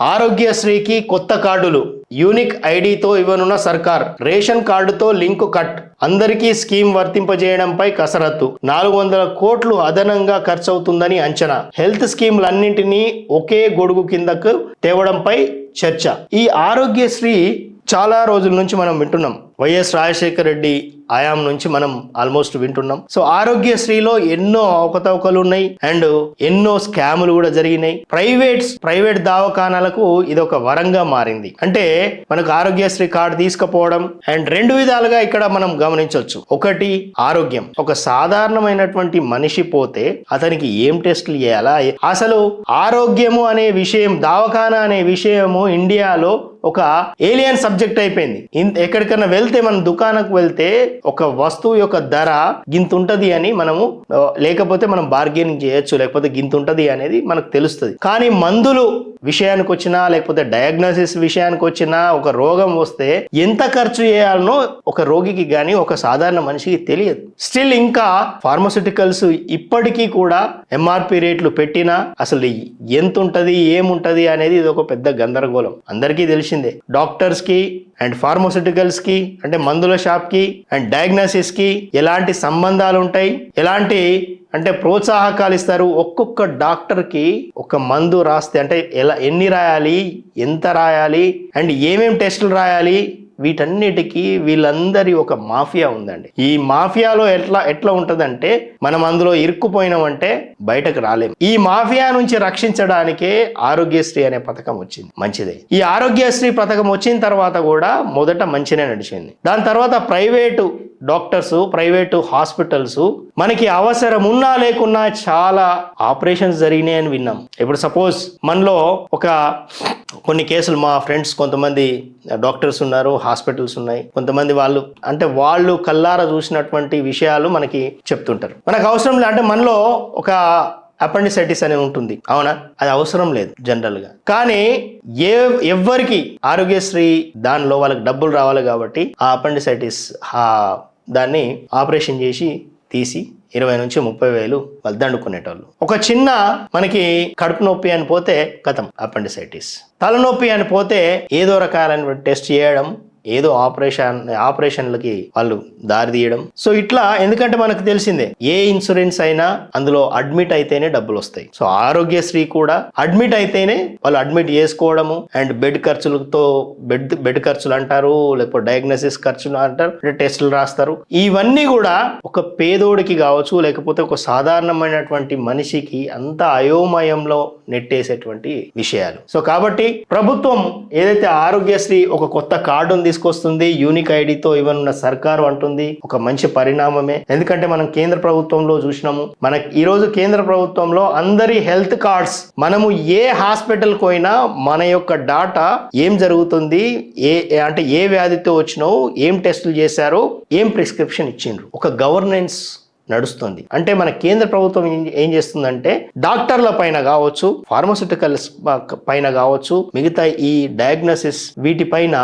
ఆరోగ్యశ్రీకి కొత్త కార్డులు, యూనిక్ ఐడితో ఇవ్వనున్న సర్కార్, రేషన్ కార్డుతో లింకు కట్, అందరికీ స్కీమ్ వర్తింపజేయడంపై కసరత్తు, 400 కోట్లు అదనంగా ఖర్చవుతుందని అంచనా, హెల్త్ స్కీమ్లన్నింటినీ ఒకే గొడుగు కిందకు తేవడంపై చర్చ. ఈ ఆరోగ్యశ్రీ చాలా రోజుల నుంచి మనం వింటున్నాం. వైఎస్ రాజశేఖర రెడ్డి ఆయాం నుంచి మనం ఆల్మోస్ట్ వింటున్నాం. సో ఆరోగ్యశ్రీలో ఎన్నో అవకతవకలు ఉన్నాయి అండ్ ఎన్నో స్కాములు కూడా జరిగినాయి. ప్రైవేట్ దవాఖానాలకు ఇది ఒక వరంగా మారింది. అంటే మనకు ఆరోగ్యశ్రీ కార్డు తీసుకుపోవడం అండ్ 2 విధాలుగా ఇక్కడ మనం గమనించవచ్చు. ఒకటి, ఆరోగ్యం. ఒక సాధారణమైనటువంటి మనిషి పోతే అతనికి ఏం టెస్టులు చేయాలా, అసలు ఆరోగ్యము అనే విషయం, దవాఖానా అనే విషయము ఇండియాలో ఒక ఏలియన్ సబ్జెక్ట్ అయిపోయింది. ఎక్కడికన్నా వెళ్తే, మనం దుకాణంకు వెళ్తే ఒక వస్తువు యొక్క ధర గింతుంటది అని మనము, లేకపోతే మనం బార్గెనింగ్ చేయొచ్చు, లేకపోతే గింతుంటది అనేది మనకు తెలుస్తుంది. కానీ మందులు విషయానికి వచ్చినా, లేకపోతే డయాగ్నోసిస్ విషయానికి వచ్చినా, ఒక రోగం వస్తే ఎంత ఖర్చు చేయాలనో ఒక రోగికి గానీ ఒక సాధారణ మనిషికి తెలియదు. స్టిల్ ఇంకా ఫార్మస్యూటికల్స్ ఇప్పటికీ కూడా ఎంఆర్పి రేట్లు పెట్టినా అసలు ఎంత ఉంటది, ఏముంటది అనేది ఇది ఒక పెద్ద గందరగోళం. అందరికీ తెలిసిందే. డాక్టర్స్ కి అండ్ ఫార్మస్యూటికల్స్ కి, అంటే మందుల షాప్ కి అండ్ డయాగ్నోసిస్ కి ఎలాంటి సంబంధాలు ఉంటాయి, ఎలాంటి అంటే ప్రోత్సాహకాలు ఇస్తారు. ఒక్కొక్క డాక్టర్ కి ఒక మందు రాస్తే అంటే ఎన్ని రాయాలి, ఎంత రాయాలి అండ్ ఏమేం టెస్టులు రాయాలి, వీటన్నిటికీ వీళ్ళందరి ఒక మాఫియా ఉందండి. ఈ మాఫియాలో ఎట్లా ఉంటదంటే, మనం అందులో ఇరుక్కుపోయినామంటే బయటకు రాలేం. ఈ మాఫియా నుంచి రక్షించడానికే ఆరోగ్యశ్రీ అనే పథకం వచ్చింది. మంచిదే. ఈ ఆరోగ్యశ్రీ పథకం వచ్చిన తర్వాత కూడా మొదట మంచినే నడిచింది. దాని తర్వాత ప్రైవేటు డాక్టర్స్, ప్రైవేటు హాస్పిటల్స్ మనకి అవసరం ఉన్నా లేకున్నా చాలా ఆపరేషన్స్ జరిగినాయి అని విన్నాం. ఇప్పుడు సపోజ్ మనలో కొన్ని కేసులు, మా ఫ్రెండ్స్ కొంతమంది డాక్టర్స్ ఉన్నారు, హాస్పిటల్స్ ఉన్నాయి, కొంతమంది వాళ్ళు కల్లారా చూసినటువంటి విషయాలు మనకి చెప్తుంటారు. మనకు అవసరం లేదు అంటే, మనలో ఒక అపెండిసైటిస్ అనేది ఉంటుంది, అవునా? అది అవసరం లేదు జనరల్ గా. కానీ ఎవ్వరికి ఆరోగ్యశ్రీ దానిలో వాళ్ళకి డబ్బులు రావాలి కాబట్టి ఆ అపెండిసైటిస్ దాన్ని ఆపరేషన్ చేసి తీసి 20 నుంచి 30 వేలు వాళ్ళు దండుకునేటోళ్ళు. ఒక చిన్న మనకి కడుపు నొప్పి అని పోతే కథం అపెండిసైటిస్, తలనొప్పి అని పోతే ఏదో రకాలైన టెస్ట్ చేయడం, ఏదో ఆపరేషన్లకి వాళ్ళు దారి తీయడం. సో ఇట్లా, ఎందుకంటే మనకు తెలిసిందే ఏ ఇన్సూరెన్స్ అయినా అందులో అడ్మిట్ అయితేనే డబ్బులు వస్తాయి. సో ఆరోగ్యశ్రీ కూడా అడ్మిట్ అయితేనే వాళ్ళు అడ్మిట్ చేసుకోవడము అండ్ బెడ్ ఖర్చులు అంటారు, లేకపోతే డయాగ్నోసిస్ ఖర్చులు అంటారు, టెస్టులు రాస్తారు. ఇవన్నీ కూడా ఒక పేదోడికి కావచ్చు, లేకపోతే ఒక సాధారణమైనటువంటి మనిషికి అంత అయోమయంలో నెట్టేసేటువంటి విషయాలు. సో కాబట్టి ప్రభుత్వం ఏదైతే ఆరోగ్యశ్రీ ఒక కొత్త కార్డును తీసుకొస్తుంది, యూనిక్ ఐడితో ఇవ్వనున్న సర్కారు అంటుంది, ఒక మంచి పరిణామమే. ఎందుకంటే మనం కేంద్ర ప్రభుత్వంలో చూసినాము, మనకి ఈరోజు కేంద్ర ప్రభుత్వంలో అందరి హెల్త్ కార్డ్స్, మనము ఏ హాస్పిటల్కి పోయినా మన యొక్క డాటా ఏం జరుగుతుంది, ఏ వ్యాధితో వచ్చినావు, ఏం టెస్టులు చేశారో, ఏం ప్రిస్క్రిప్షన్ ఇచ్చిండ్రు, ఒక గవర్నెన్స్ నడుస్తుంది. అంటే మన కేంద్ర ప్రభుత్వం ఏం చేస్తుందంటే, డాక్టర్ల పైన కావచ్చు, ఫార్మస్యూటికల్స్ పైన కావచ్చు, మిగతా ఈ డయాగ్నోసిస్ వీటిపైన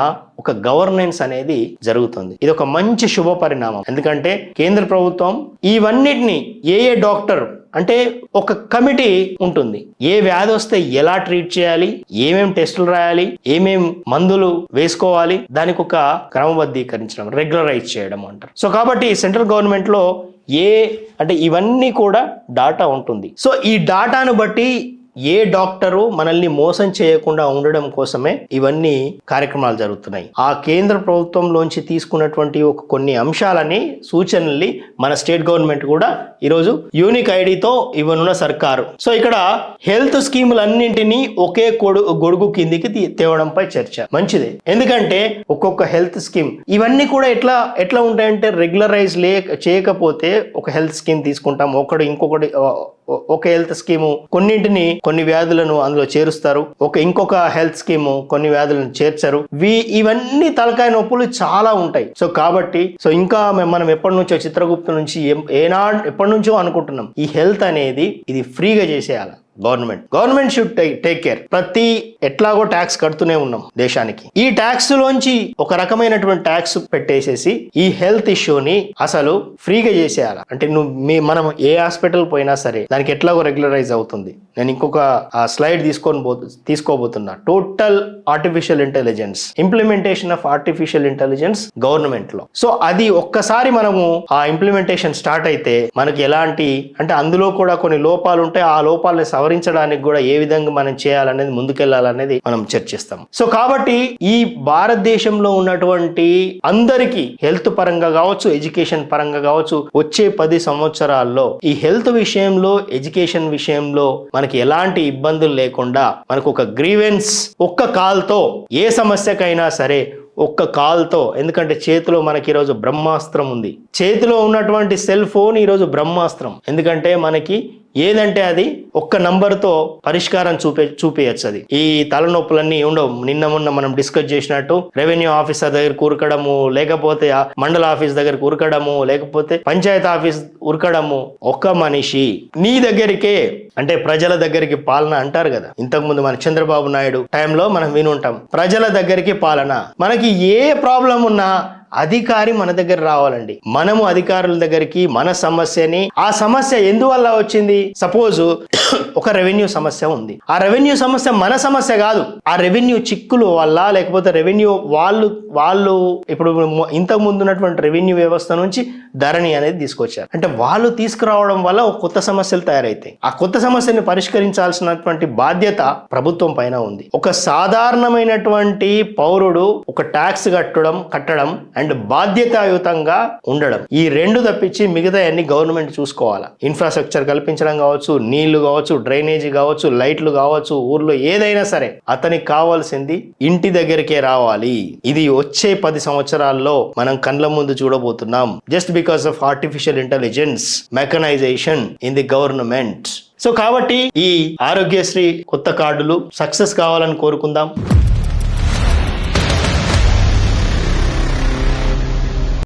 ఒక గవర్నెన్స్ అనేది జరుగుతుంది. ఇది ఒక మంచి శుభ పరిణామం. ఎందుకంటే కేంద్ర ప్రభుత్వం ఇవన్నిటిని ఏ డాక్టర్ అంటే ఒక కమిటీ ఉంటుంది, ఏ వ్యాధి వస్తే ఎలా ట్రీట్ చేయాలి, ఏమేం టెస్టులు రాయాలి, ఏమేం మందులు వేసుకోవాలి, దానికి ఒక క్రమబద్ధీకరించడం, రెగ్యులరైజ్ చేయడం అంటారు. సో కాబట్టి సెంట్రల్ గవర్నమెంట్ లో అంటే ఇవన్నీ కూడా డాటా ఉంటుంది. సో ఈ డాటాను బట్టి ఏ డాక్టరు మనల్ని మోసం చేయకుండా ఉండడం కోసమే ఇవన్నీ కార్యక్రమాలు జరుగుతున్నాయి. ఆ కేంద్ర ప్రభుత్వంలోంచి తీసుకున్నటువంటి కొన్ని అంశాలని, సూచనల్ని మన స్టేట్ గవర్నమెంట్ కూడా ఈరోజు యూనిక్ ఐడితో ఇవ్వనున్న సర్కారు. సో ఇక్కడ హెల్త్ స్కీములన్నింటినీ ఒకే గొడుగు కిందికి తేవడంపై చర్చ. మంచిదే. ఎందుకంటే ఒక్కొక్క హెల్త్ స్కీమ్ ఇవన్నీ కూడా ఎట్లా ఉంటాయంటే, రెగ్యులరైజ్ చేయకపోతే ఒక హెల్త్ స్కీమ్ తీసుకుంటాం, ఇంకొకటి ఒక హెల్త్ స్కీము కొన్ని వ్యాధులను అందులో చేరుస్తారు, ఇంకొక హెల్త్ స్కీము కొన్ని వ్యాధులను చేర్చరు. ఇవన్నీ తలకాయ నొప్పులు చాలా ఉంటాయి. సో కాబట్టి ఇంకా మనం ఎప్పటి నుంచో చిత్రగుప్త నుంచి ఎప్పటి నుంచో అనుకుంటున్నాం, ఈ హెల్త్ అనేది ఇది ఫ్రీగా చేసేయాలి. Government should take care. ప్రతి ఎట్లాగో ట్యాక్స్ కడుతూనే ఉన్నాం దేశానికి. ఈ ట్యాక్స్ లోంచి ఒక రకమైనటువంటి ట్యాక్స్ పెట్టేసేసి ఈ హెల్త్ ఇష్యూని అసలు ఫ్రీగా చేసేయాలి. అంటే మనం ఏ హాస్పిటల్ పోయినా సరే దానికి ఎట్లాగో రెగ్యులరైజ్ అవుతుంది. నేను ఇంకొక స్లైడ్ తీసుకోబోతున్నా. Total artificial intelligence, implementation of artificial intelligence government లో. సో అది ఒక్కసారి మనము ఆ ఇంప్లిమెంటేషన్ స్టార్ట్ అయితే మనకి ఎలాంటి, అంటే అందులో కూడా కొన్ని లోపాలు ఉంటాయి. ఆ లోపాలని సవరించడానికి కూడా ఏ విధంగా మనం చేయాలనేది, ముందుకెళ్లాలనేది మనం చర్చిస్తాం. సో కాబట్టి ఈ భారతదేశంలో ఉన్నటువంటి అందరికీ హెల్త్ పరంగా కావచ్చు, ఎడ్యుకేషన్ పరంగా కావచ్చు, వచ్చే 10 సంవత్సరాల్లో ఈ హెల్త్ విషయంలో, ఎడ్యుకేషన్ విషయంలో మనకి ఎలాంటి ఇబ్బందులు లేకుండా మనకు ఒక గ్రీవెన్స్ ఒక్క కాల్తో ఏ సమస్యకైనా సరే ఒక్క కాల్తో, ఎందుకంటే చేతిలో మనకి ఈరోజు బ్రహ్మాస్త్రం ఉంది. చేతిలో ఉన్నటువంటి సెల్ ఫోన్ ఈరోజు బ్రహ్మాస్త్రం. ఎందుకంటే మనకి ఏదంటే అది ఒక్క నంబర్తో పరిష్కారం చూపేయచ్చు. అది ఈ తలనొప్పులన్నీ ఉండవు. నిన్న మొన్న మనం డిస్కస్ చేసినట్టు రెవెన్యూ ఆఫీసర్ దగ్గర ఉరకడము, లేకపోతే మండల ఆఫీస్ దగ్గర ఉరకడము, లేకపోతే పంచాయతీ ఆఫీస్ ఉరకడము. ఒక్క మనిషి నీ దగ్గరికే, అంటే ప్రజల దగ్గరికి పాలన అంటారు కదా. ఇంతకుముందు మన చంద్రబాబు నాయుడు టైంలో మనం వినుంటాం, ప్రజల దగ్గరికి పాలన. మనకి ఏ ప్రాబ్లం ఉన్నా అధికారి మన దగ్గర రావాలండి. మనము అధికారుల దగ్గరికి మన సమస్యని, ఆ సమస్య ఎందువల్ల వచ్చింది, సపోజ్ ఒక రెవెన్యూ సమస్య ఉంది. ఆ రెవెన్యూ సమస్య మన సమస్య కాదు, ఆ రెవెన్యూ చిక్కులు వల్ల, లేకపోతే రెవెన్యూ వాళ్ళు ఇప్పుడు ఇంతకు ముందు ఉన్నటువంటి రెవెన్యూ వ్యవస్థ నుంచి ధరణి అనేది తీసుకొచ్చారు. అంటే వాళ్ళు తీసుకురావడం వల్ల ఒక కొత్త సమస్యలు తయారైతాయి. ఆ కొత్త సమస్యని పరిష్కరించాల్సినటువంటి బాధ్యత ప్రభుత్వం పైన ఉంది. ఒక సాధారణమైనటువంటి పౌరుడు ఒక ట్యాక్స్ కట్టడం అండ్ బాధ్యతాయుతంగా ఉండడం, ఈ రెండు తప్పించి మిగతా అన్ని గవర్నమెంట్ చూసుకోవాలా. ఇన్ఫ్రాస్ట్రక్చర్ కల్పించడం కావచ్చు, నీళ్లు కావచ్చు, డ్రైనేజీ కావచ్చు, లైట్లు కావచ్చు, ఊర్లో ఏదైనా సరే అతనికి కావాల్సింది ఇంటి దగ్గరికే రావాలి. ఇది వచ్చే 10 సంవత్సరాల్లో మనం కళ్ళ ముందు చూడబోతున్నాం. Just because of artificial intelligence, mechanisation in the government. So కాబట్టి ఈ ఆరోగ్యశ్రీ కొత్త కార్డులు సక్సెస్ కావాలని కోరుకుందాం.